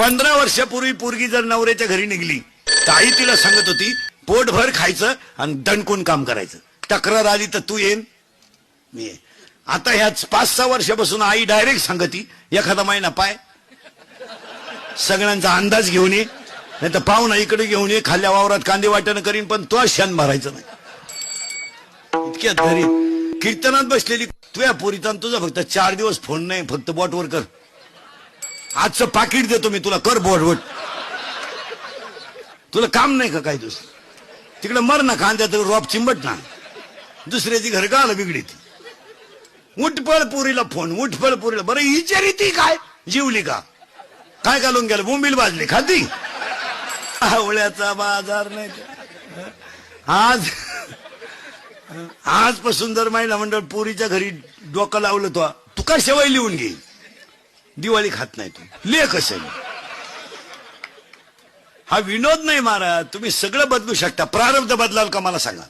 15 वर्षापूर्वी पोरगी जर नवऱ्याच्या घरी निघली तर आई तिला सांगत होती पोटभर खायचं आणि दणकून काम करायचं. तक्रार आली तर तू येईन मी येईन. आता ह्याच 5-6 वर्षापासून आई डायरेक्ट सांगती एखादा महिना पाय सगळ्यांचा अंदाज घेऊन ये नाही तर पाहुणा इकडे घेऊन ये खाल्ल्या वावरात कांदे वाटणं करीन पण तो शान भरायचं नाही. इतक्यात घरी कीर्तनात बसलेली तुझ्या पोरीचा तुझा फक्त 4 दिवस फोन नाही फक्त बॉटवर कर आजचं पाकिट देतो मी तुला कर बोट तुला काम नाही का काय दुसरं तिकडे मर ना कांद्याचं रॉप चिंबट ना दुसऱ्याची घर का आलं बिगडी ती उठपळ पुरीला फोन उठपळ पुरीला बरं विचारी ती काय जीवली का काय घालून गेलं बोंबील भाजली खाती आवळ्याचा बाजार नाही आजपासून जर महिला मंडळ पुरीच्या घरी डोकं लावलं तू काय शेवय लिहून घे दिवाळी खात नाही तू ले कसं हा विनोद नाही महाराज तुम्ही सगळं बदलू शकता प्रारब्ध बदलाल का मला सांगा